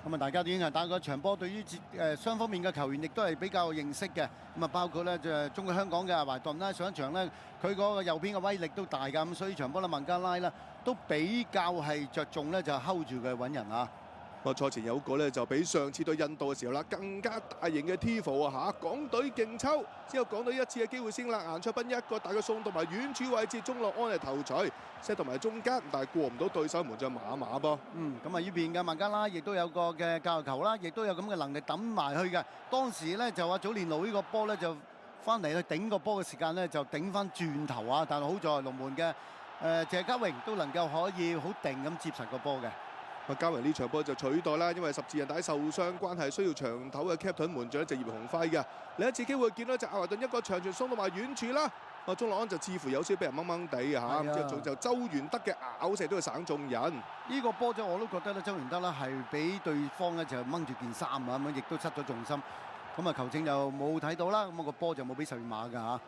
咁啊，大家都已經係打過一場波，對於雙方面嘅球員亦都係比較認識嘅。咁啊，包括咧就中國香港嘅懷頓啦，上一場咧佢嗰個右邊嘅威力都大㗎，咁所以場波咧孟加拉咧都比較係着重咧就 hold 住佢揾人啊。賽前有個咧就比上次對印度嘅時候啦，更加大型嘅 Tifo 啊嚇，港隊勁抽，之後港隊一次嘅機會先啦，顏卓彬一個大嘅送到埋遠處位置，鍾樂安係頭槌 set 到埋中間，但係過唔到對手門將馬馬噃。咁啊呢邊嘅孟加拉亦都有個嘅教球啦，亦都有咁嘅能力抌埋去嘅。當時咧就話祖連奴呢個波咧就翻嚟去頂個波嘅時間咧就頂翻轉頭啊，但係好在龍門嘅謝家榮都能夠可以好定咁接實個波嘅。加榮呢場波就取代啦，因為十字韌帶受傷關係，需要長頭嘅 Captain 門將就葉鴻輝嘅。另一次機會見到隻阿華頓一個長傳送到埋遠處啦，鐘樂安就似乎有少俾人掹掹地啊嚇，之後仲就周元德嘅咬射都係省中人。呢個波就我都覺得咧，周元德咧係俾對方咧就掹住件衫啊咁樣，亦都失咗重心。咁啊球證就冇睇到啦，咁個波就冇俾十二碼㗎嚇。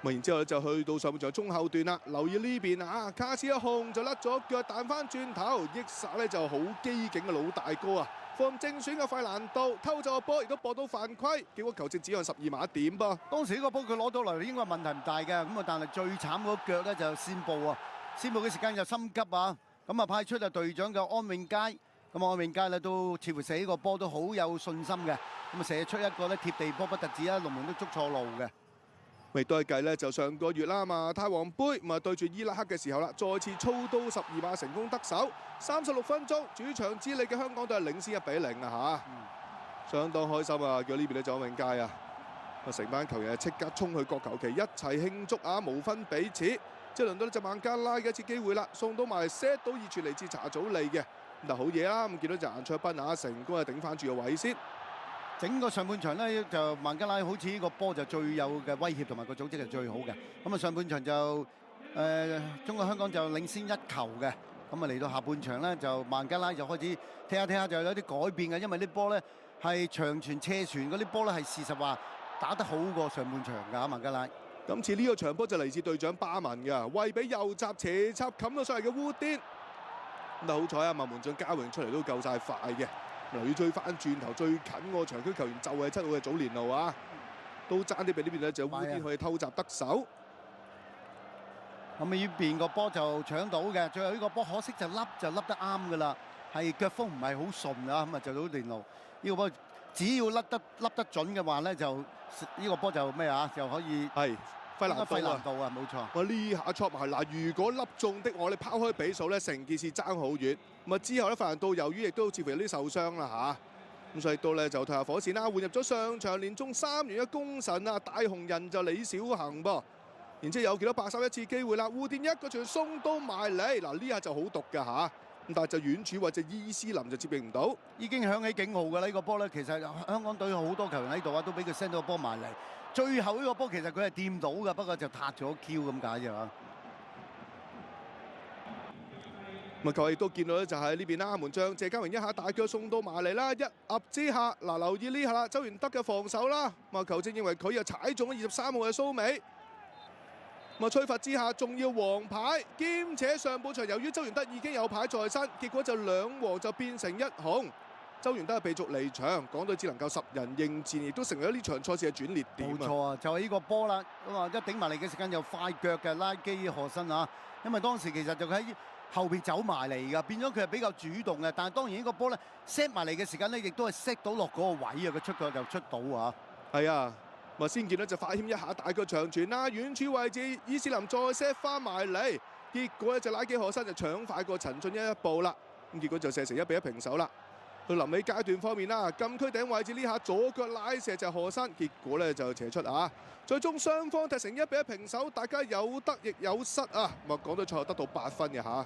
然之後咧就去到上半場中後段啦，留意呢邊啊，卡斯一控就甩咗腳彈翻轉頭，益薩咧就好機警嘅老大哥啊，放正選嘅費蘭道偷走個波，亦都搏到犯規，結果球證指向12碼點噃。當時呢個波佢攞到嚟應該問題唔大嘅，咁啊但係最慘嗰腳咧就先報啊，先報嘅時間就心急啊，咁啊派出啊隊長嘅安永佳，咁安永佳咧都似乎射呢個波都好有信心嘅，咁啊射出一個咧貼地波不特止啊，龍門都捉錯路嘅。未都係計咧，就上個月啦嘛，泰皇杯咁啊對住伊拉克嘅時候啦，再次操刀12碼成功得手，36分鐘主場之利嘅香港隊係領先1-0啊嚇，相當開心啊！叫呢邊咧就安永佳啊，成班球員係即刻衝去角球旗一齊慶祝啊，無分彼此。即係輪到呢隻孟加拉嘅一次機會啦，送到埋 set 到二傳嚟自查祖利嘅，嗱好嘢啦！咁見到就顏卓彬啊，成功係頂翻住個位先。整個上半場咧就孟加拉好似呢個波就最有嘅威脅同埋個組織係最好嘅。咁啊上半場就中國香港就領先1球嘅。咁啊嚟到下半場咧就孟加拉就開始踢下就有啲改變嘅，因為啲波咧係長傳斜傳嗰啲波咧係事實話打得好過上半場㗎孟加拉。今次呢個場波就嚟自隊長巴文㗎，為俾右閘斜插冚到上嚟嘅烏甸。咁好彩啊，門將嘉榮出嚟都夠晒快嘅。留意追翻轉頭最近個場區球員就係7號嘅祖連奴啊，都爭啲俾呢邊咧就烏甸可以偷襲得手。咁呢邊個波就搶到嘅，最後呢個波可惜就笠得啱㗎啦，係腳風唔係好順啊，咁啊就祖連奴呢個波只要笠得準嘅話咧，就呢個波就咩啊，就可以係。費蘭道啊，冇錯。我呢下戳埋嗱，如果粒中的我哋拋開比數咧，成件事爭好遠。咁啊之後咧，費蘭道由於亦都似乎有啲受傷啦嚇，咁所以到咧就退下火線啦，換入咗上場連中3元嘅功臣啊，大紅人就李小恆噃。然之後有幾多831次機會啦，烏甸一個傳送到埋嚟，嗱呢下就好毒㗎嚇。咁但係就遠處或者伊斯林就接應唔到，已經響起警號㗎啦！呢個波咧，其實香港隊好多球員喺度啊，都俾佢 send 到個波埋嚟。最後呢個波其實佢係掂到㗎，不過就撻咗 Q 咁解啫嘛。咁啊，球亦都見到咧，就係呢邊啦，門將謝家榮一下大腳送到埋嚟啦，一壓之下，嗱留意呢下啦，周元德嘅防守啦，咁啊球證認為佢又踩中咗23號嘅蘇美。咁啊，吹罰之下仲要黃牌，兼且上半場由於周元德已經有牌在身，結果就2黃就變成1紅。周元德係被逐離場，港隊只能夠10人應戰，亦都成為咗呢場賽事嘅轉捩點。冇錯啊，就係呢個波啦。咁啊，一頂埋嚟嘅時間又快腳嘅拉基何身啊，因為當時其實就喺後邊走埋嚟㗎，變咗佢係比較主動嘅。但係當然呢個波咧 set 埋嚟嘅時間咧，亦都係 set 到落嗰個位啊，佢出腳就出到啊。係啊。咁啊，先見到就快謙一下大腳長傳啦，遠處位置伊斯林再 set 翻埋嚟，結果咧就拉基可身就搶快過陳俊一步啦，咁結果就射成1-1平手啦。到臨尾階段方面啦，禁區頂位置呢下左腳拉射就何生，結果咧就斜出啊，最終雙方踢成1-1平手，大家有得亦有失啊。咁啊，港隊賽後得到8分嘅嚇。